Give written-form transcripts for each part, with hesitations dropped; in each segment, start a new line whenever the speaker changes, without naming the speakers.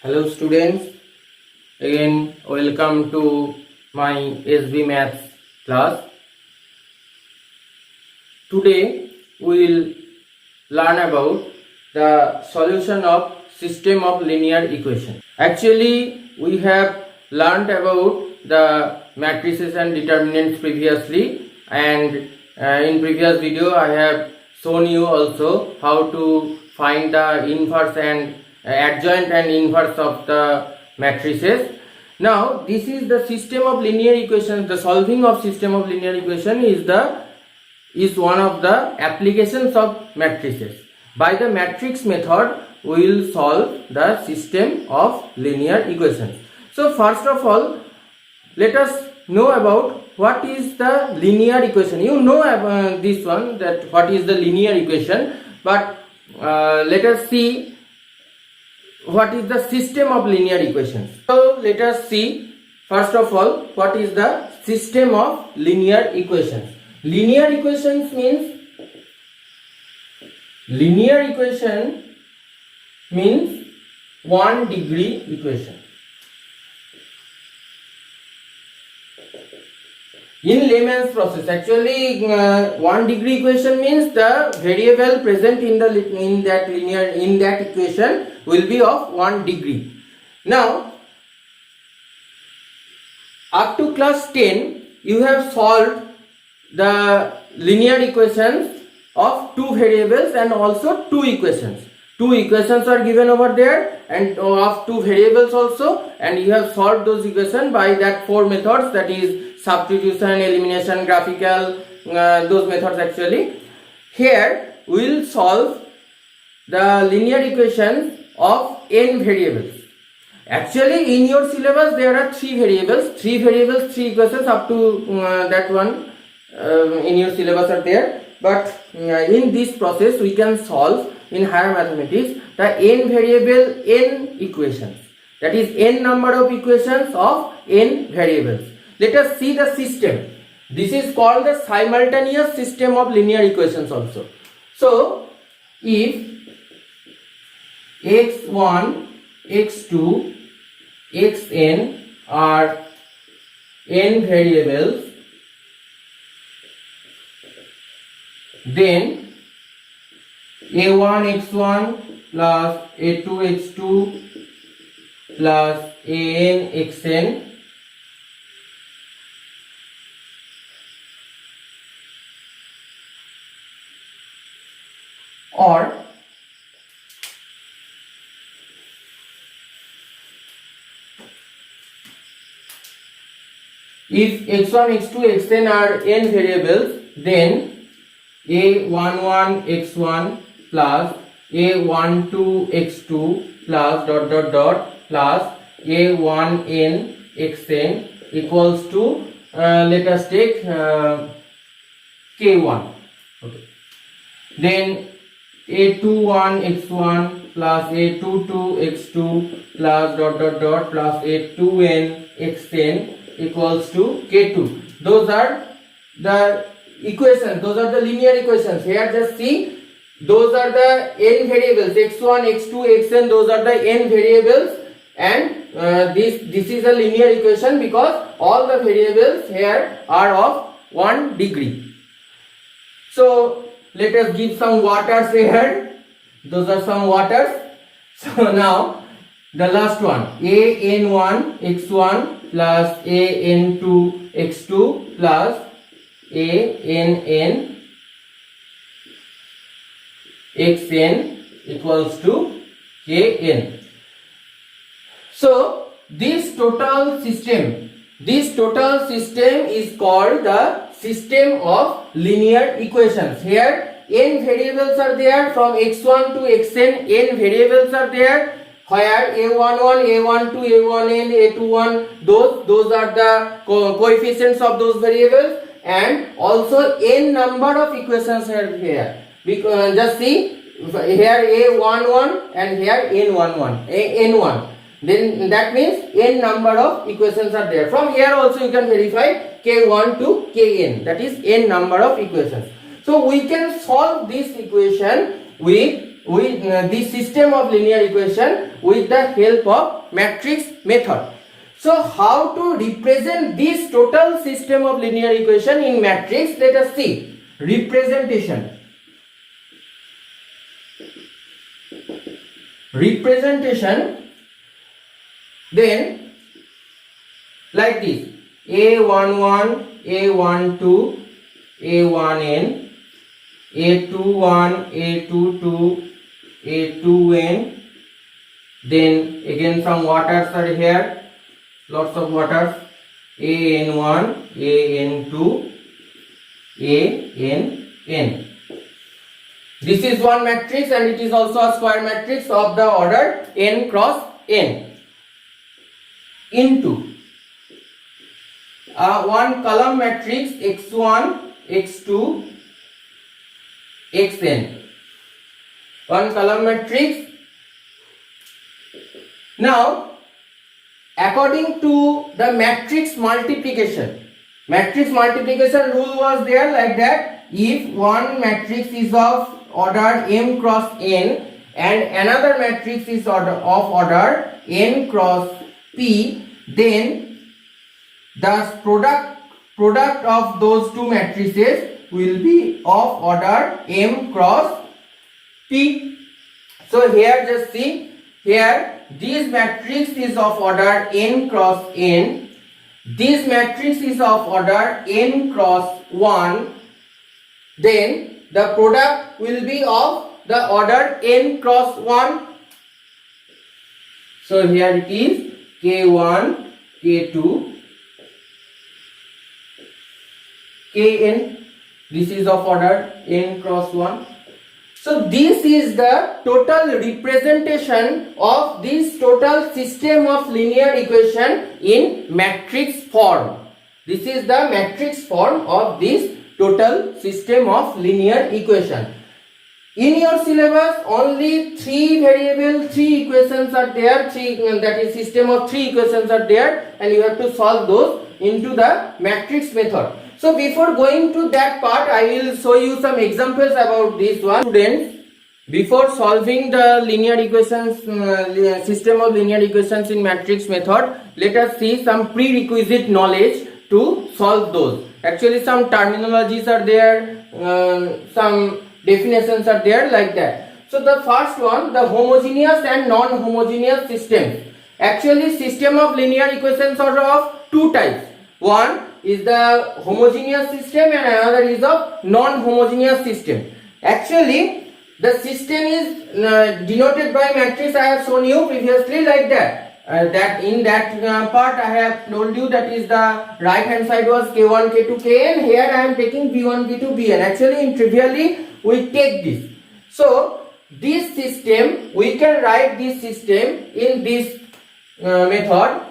Hello students, again welcome to my SB Maths class. Today we will learn about the solution of system of linear equation. Actually we have learned about the matrices and determinants previously, and in previous video I have shown you also how to find the inverse and adjoint and inverse of the matrices. Now this is the system of linear equations. The solving of system of linear equation is one of the applications of matrices. By the matrix method we will solve the system of linear equations. So first of all, let us know about what is the linear equation. You know this one, that what is the linear equation, but let us see what is the system of linear equations. So let us see first of all what is the system of linear equations. Linear equations means one degree equation. In layman's process, actually 1 degree equation means the variable present in that equation will be of 1 degree. Now up to class 10 you have solved the linear equations of 2 variables and also 2 equations. 2 equations are given over there and of 2 variables also, and you have solved those equations by that 4 methods, that is substitution, elimination, graphical, those methods. Actually here we will solve the linear equations of n variables. Actually in your syllabus there are 3 variables, 3 equations up to that one in your syllabus are there, but in this process we can solve in higher mathematics the n variable n equations, that is n number of equations of n variables. Let us see the system. This is called the simultaneous system of linear equations also. So if x1, x2, xn are n variables, then a1 x1 plus a2 x2 plus an xn or if x1, x2, xn are n variables, then a11 x1 plus a12 x2 plus plus a1n xn equals to let us take k1. Okay. Then a21 x1 plus a22 x2 plus plus a2n xn equals to k2. Those are the equations, those are the linear equations. Here just see, those are the n variables, x1, x2, xn, those are the n variables, and this is a linear equation because all the variables here are of 1 degree. So let us give some waters here. Those are some waters. So now the last one, an1 x1 plus an2 x2 plus ann xn equals to kn. So this total system is called the system of linear equations. Here n variables are there, from x1 to xn n variables are there, where a11, a12, a1n, a21, those are the coefficients of those variables, and also n number of equations are here. Because just see, here a11 and here n1, then that means n number of equations are there. From here also you can verify k1 to kn, that is n number of equations. So we can solve this equation with with this system of linear equation with the help of matrix method. So how to represent this total system of linear equation in matrix? Let us see. Representation. Then like this: A11, A12, A1n, A21, A22, A2n. Then again some waters are here, lots of waters. AN1, AN2, ANn. This is one matrix and it is also a square matrix of the order n cross n. Into one column matrix x1, x2, xn. One column matrix. Now, according to the matrix multiplication rule was there like that: if one matrix is of order m cross n and another matrix is of order n cross p, then the product of those two matrices will be of order m cross p. So here just see, here this matrix is of order n cross n, this matrix is of order n cross 1, then the product will be of the order n cross 1. So here it is k1, k2, kn. This is of order n cross 1. So this is the total representation of this total system of linear equation in matrix form. This is the matrix form of this total system of linear equation. In your syllabus, only 3 variable, 3 equations are there, that is system of 3 equations are there, and you have to solve those into the matrix method. So before going to that part, I will show you some examples about this one. Students, before solving the linear equations, system of linear equations in matrix method, let us see some prerequisite knowledge to solve those. Actually, some terminologies are there, some definitions are there like that. So the first one, the homogeneous and non-homogeneous systems. Actually, system of linear equations are of two types. One is the homogeneous system and another is of non-homogeneous system. Actually, the system is denoted by matrix. I have shown you previously like that. That in that part I have told you that is the right hand side was k1, k2, kn. Here I am taking b1, b2, bn. Actually, in trivially we take this. So this system, we can write this system in this method.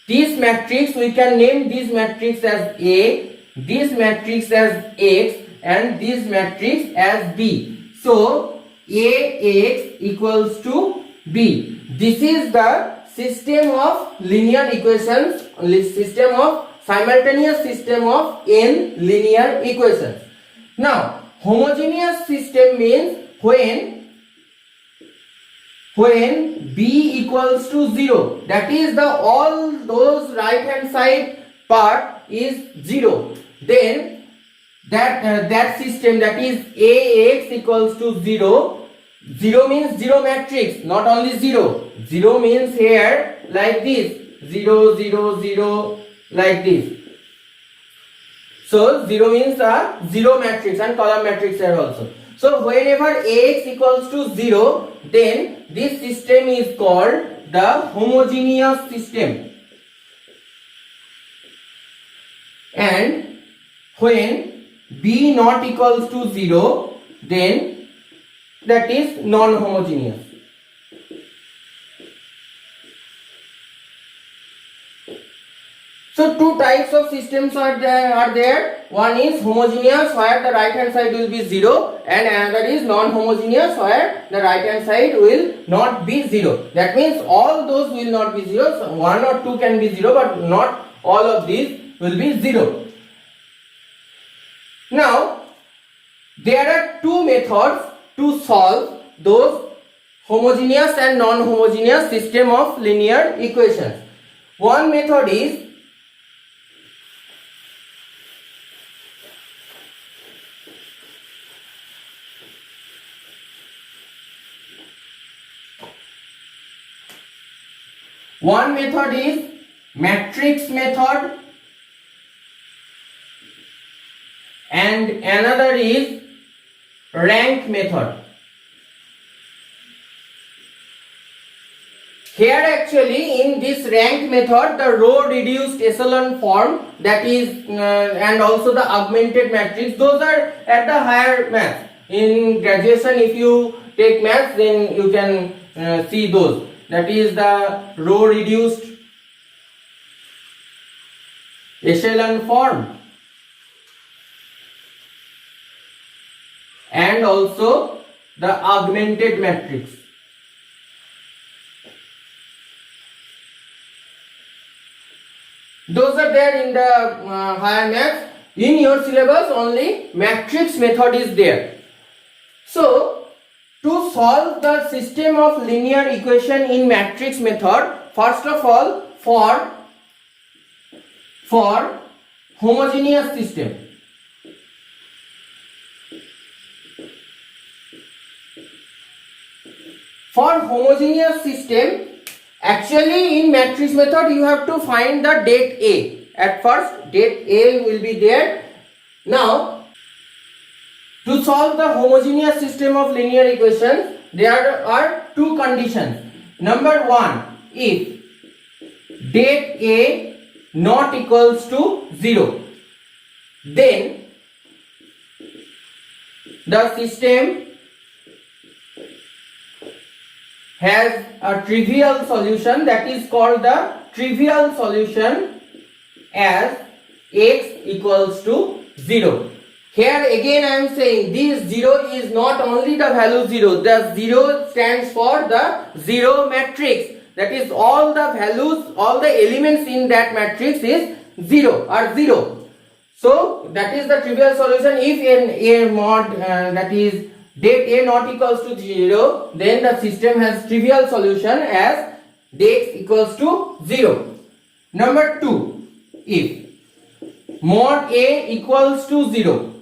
This matrix, we can name this matrix as A, this matrix as X, and this matrix as B. So AX equals to B. This is the system of linear equations, simultaneous system of n linear equations. Now, homogeneous system means when b equals to 0, that is the all those right hand side part is 0, then that system, that is AX equals to 0. 0 means 0 matrix, not only 0. 0 means here like this, 0, 0, 0, like this. So 0 means a 0 matrix and column matrix here also. So whenever AX equals to 0, then this system is called the homogeneous system. And when B not equals to 0, then that is non-homogeneous. So two types of systems are there. One is homogeneous where the right hand side will be 0, and another is non-homogeneous where the right hand side will not be 0. That means all those will not be 0. So 1 or 2 can be 0, but not all of these will be 0. Now there are two methods to solve those homogeneous and non-homogeneous system of linear equations. One method is matrix method and another is rank method. Here actually in this rank method the row reduced echelon form, that is and also the augmented matrix, those are at the higher maths. In graduation if you take maths then you can see those, that is the row reduced echelon form and also the augmented matrix. Those are there in the higher maths. In your syllabus only matrix method is there. So to solve the system of linear equation in matrix method, first of all for homogeneous system, actually in matrix method you have to find the det A. At first det A will be there. Now to solve the homogeneous system of linear equations there are two conditions. Number one, if det A not equals to 0, then the system has a trivial solution, that is called the trivial solution, as x equals to 0. Here again I am saying this 0 is not only the value 0, the 0 stands for the 0 matrix, that is all the values, all the elements in that matrix is 0. So that is the trivial solution. If a mod that is det A not equals to 0, then the system has trivial solution as det equals to 0. Number 2, if mod A equals to 0,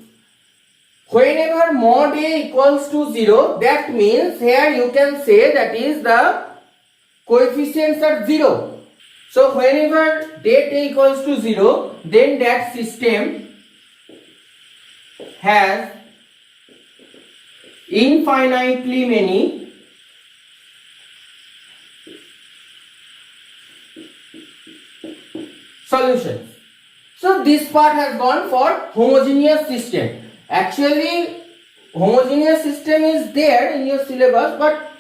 whenever mod A equals to 0, that means here you can say that is the coefficients are 0. So whenever det A equals to 0, then that system has infinitely many solutions. So this part has gone for homogeneous system. Actually homogeneous system is there in your syllabus, but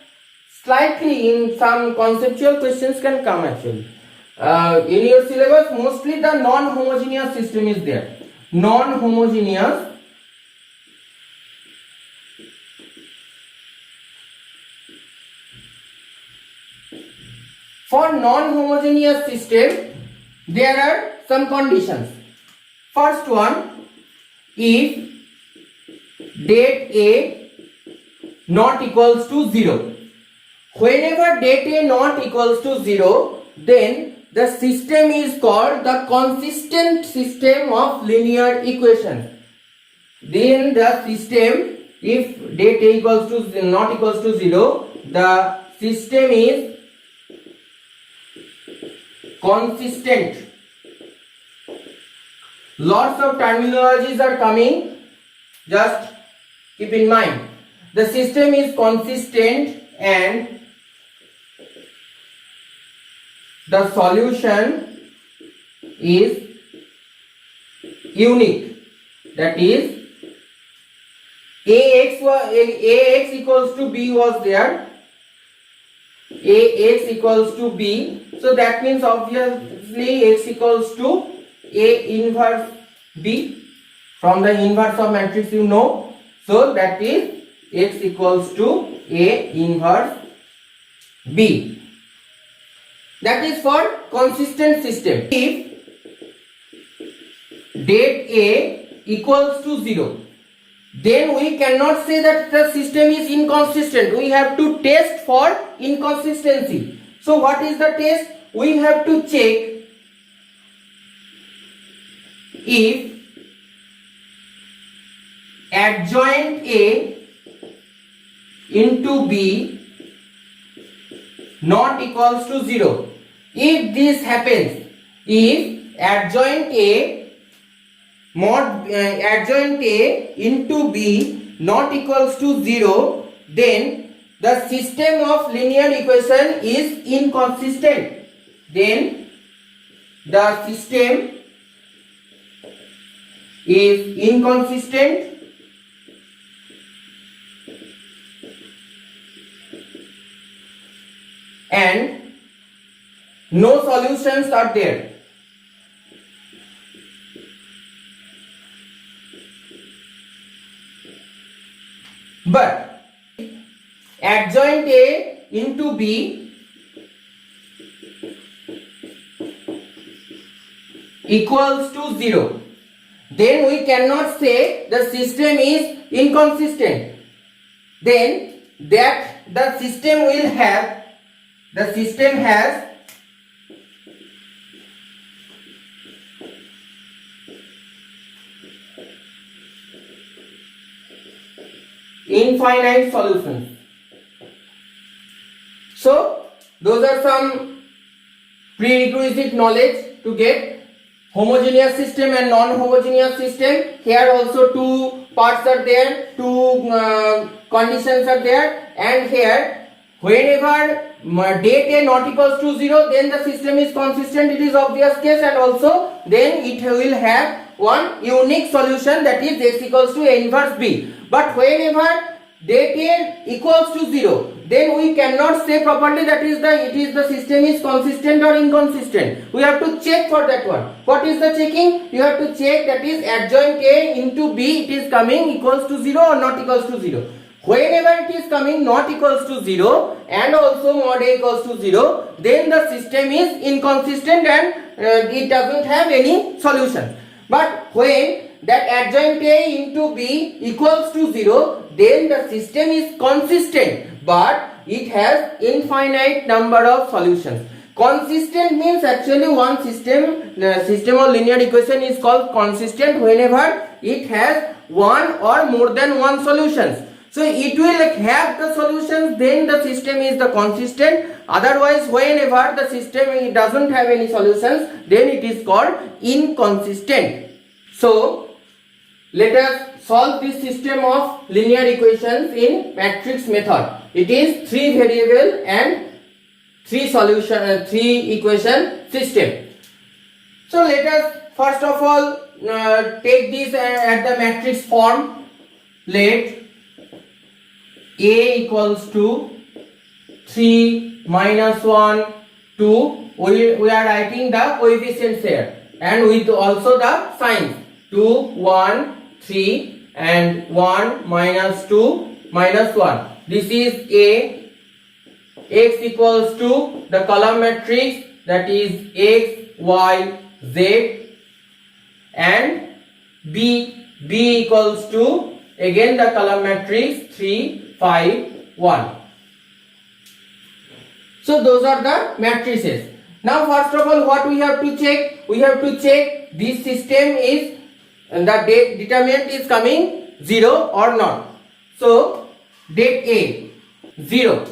slightly in some conceptual questions can come actually. In your syllabus mostly the non-homogeneous system is there. For non-homogeneous system there are some conditions. First one, if det A not equals to 0. Whenever det A not equals to 0, then the system is called the consistent system of linear equations. Then the system, if det A equals to not equals to 0, the system is consistent. Lots of terminologies are coming, just keep in mind. The system is consistent and the solution is unique. That is ax equals to b was there. Ax equals to b. So that means obviously x equals to A inverse b. From the inverse of matrix you know. So that is x equals to A inverse b. That is for consistent system. If det A equals to 0, then we cannot say that the system is inconsistent. We have to test for inconsistency. So what is the test? We have to check if adjoint A into B not equals to 0. If this happens, if adjoint A into B not equals to 0, then the system of linear equation is inconsistent. Then the system is inconsistent and no solutions are there. But adjoint A into B equals to 0, then we cannot say the system is inconsistent. Then that the system will have, the system has infinite solutions. So those are some prerequisite knowledge to get homogeneous system and non-homogeneous system. Here also two parts are there, two conditions are there, and here whenever date A not equals to 0, then the system is consistent, it is obvious case, and also then it will have one unique solution, that is x equals to A inverse B. But whenever date A equals to 0, then we cannot say properly that the system is consistent or inconsistent. We have to check for that one. What is the checking? You have to check that is adjoint A into B, it is coming equals to 0 or not equals to 0. Whenever it is coming not equals to 0 and also mod A equals to 0, then the system is inconsistent and it doesn't have any solution. But when that adjoint A into B equals to 0, then the system is consistent, but it has infinite number of solutions. Consistent means actually one system, the system of linear equation is called consistent whenever it has one or more than one solutions. So it will have the solutions, then the system is the consistent. Otherwise, whenever the system doesn't have any solutions, then it is called inconsistent. So let us solve this system of linear equations in matrix method. It is 3 variable and 3 equation system. So let us first of all take this at the matrix form. Let A equals to 3 minus 1 2. We are writing the coefficients here and with also the signs 2 1 3 and 1 minus 2 minus 1. This is A. X equals to the column matrix, that is X Y Z, and B equals to again the column matrix 3 5 1. So those are the matrices. Now first of all, what we have to check? We have to check this system is, and the determinant is coming 0 or not. So date A 0.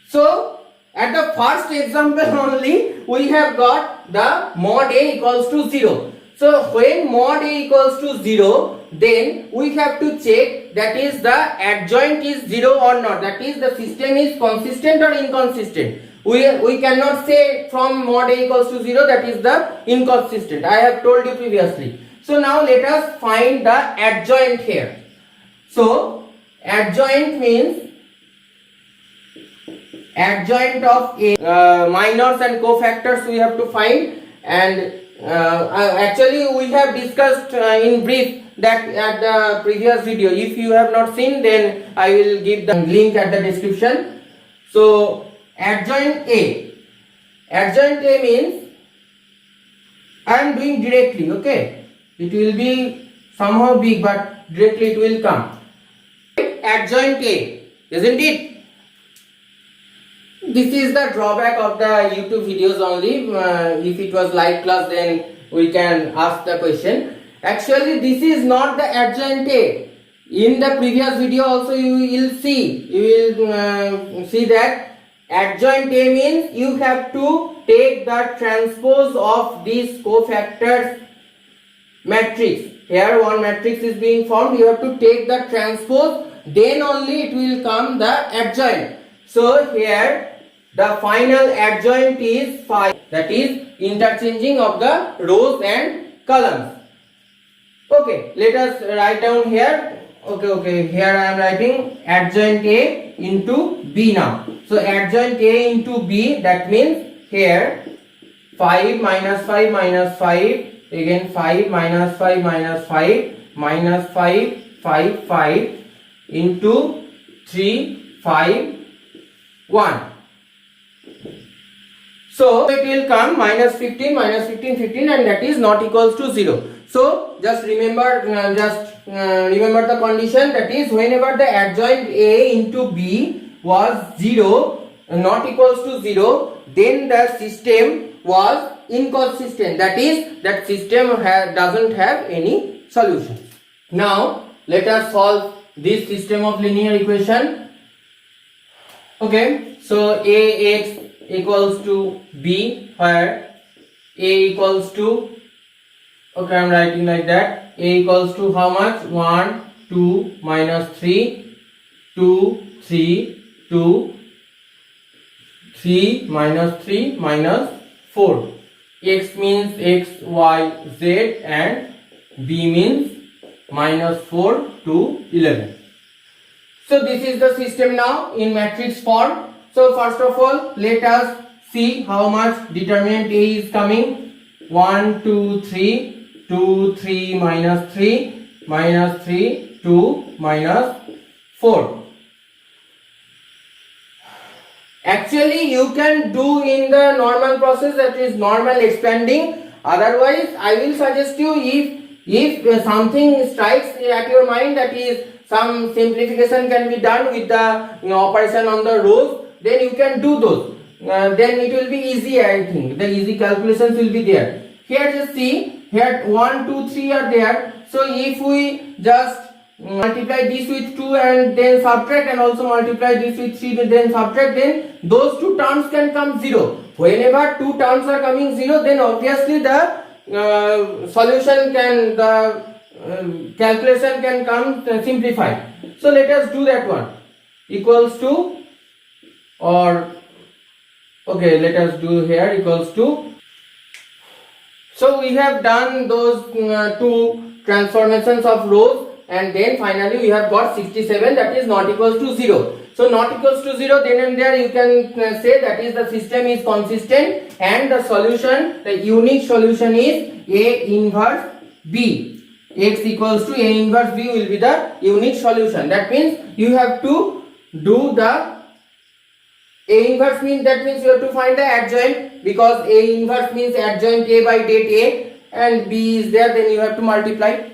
So at the first example only we have got the mod A equals to 0. So when mod A equals to 0, then we have to check that is the adjoint is 0 or not, that is the system is consistent or inconsistent. We cannot say from mod A equals to 0 that is the inconsistent. I have told you previously. So now let us find the adjoint here. So adjoint means adjoint of A, minors and cofactors we have to find, and actually we have discussed in brief that at the previous video. If you have not seen, then I will give the link at the description. So adjoint A means I am doing directly, okay, it will be somehow big, but directly it will come. Adjoint A, isn't it? This is the drawback of the YouTube videos only. If it was live class, then we can ask the question. Actually, this is not the adjoint A. In the previous video also you will see that adjoint A means you have to take the transpose of these cofactors matrix. Here one matrix is being formed, you have to take the transpose, then only it will come the adjoint. So here the final adjoint is 5, that is interchanging of the rows and columns. Okay, let us write down here. Okay, here I am writing adjoint A into B now. So adjoint A into B, that means here 5 minus 5 minus 5, again 5 minus 5 minus 5 minus 5 5 5 into 3 5 1. So it will come minus 15 15 and that is not equals to 0. So just remember remember the condition, that is whenever the adjoint A into B was 0, not equals to 0, then the system was inconsistent, that is that system doesn't have any solution. Now let us solve this system of linear equation. Okay, so Ax equals to B, where A equals to, okay, I am writing like that, A equals to how much? 1 2 minus 3 2 3 2 3 minus 3 minus 4. X means x, y, z, and B means minus 4 to 11. So this is the system now in matrix form. So first of all, let us see how much determinant A is coming. 1 2 3 2 3 minus 3 minus 3 2 minus 4. Actually you can do in the normal process, that is normal expanding. Otherwise I will suggest you, if something strikes at your mind, that is some simplification can be done with the operation on the rows, then you can do those. Then it will be easy, I think. The easy calculations will be there. Here just see, here 1 2 3 are there. So if we just multiply this with 2 and then subtract, and also multiply this with 3 and then subtract, then those two terms can come 0. Whenever two terms are coming 0, then obviously the solution can, the calculation can come simplified. So let us do that one. Equals to, or okay, let us do here equals to. So we have done those two transformations of rows, and then finally we have got 67, that is not equals to 0. So not equals to 0, then and there you can say that is the system is consistent, and the solution, the unique solution is A inverse B. X equals to A inverse B will be the unique solution. That means you have to do the A inverse means, that means you have to find the adjoint, because A inverse means adjoint A by date A, and B is there, then you have to multiply.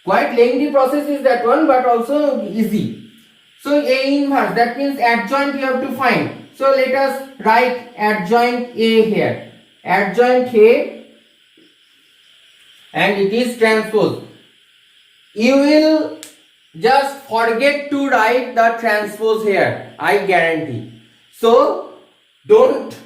Quite lengthy process is that one, but also easy. So A inverse, that means adjoint you have to find. So let us write adjoint A here. Adjoint A, and it is transpose. You will just forget to write the transpose here, I guarantee. So don't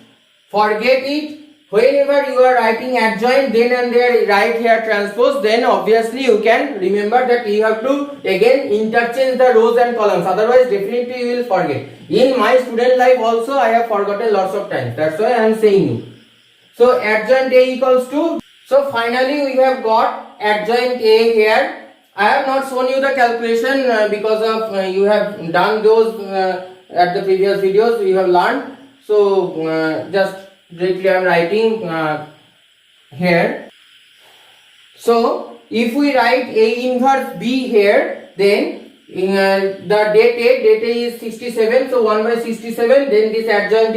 forget it. Whenever you are writing adjoint, then and there write here transpose, then obviously you can remember that you have to again interchange the rows and columns, otherwise definitely you will forget. In my student life also I have forgotten lots of times, that's why I am saying you. So adjoint A equals to, so finally we have got adjoint A here. I have not shown you the calculation because of you have done those at the previous videos, you have learned. So just directly I am writing here. So if we write A inverse B here, then the date A is 67, so 1 by 67, then this adjoint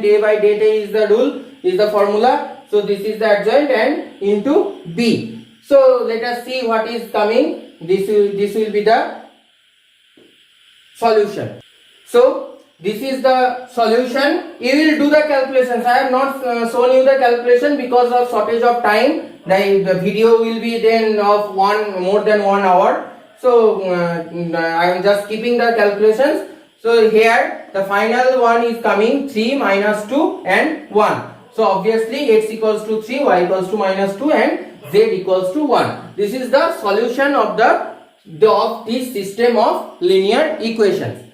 A by date A is the rule, is the formula. So this is the adjoint and into B. So let us see what is coming. This will be the solution. So this is the solution. You will do the calculations. I have not shown you the calculation because of shortage of time. The video will be then of more than 1 hour. So I am just keeping the calculations. So here the final one is coming 3 minus 2 and 1. So obviously x equals to 3, y equals to minus 2 and z equals to 1. This is the solution of this system of linear equations.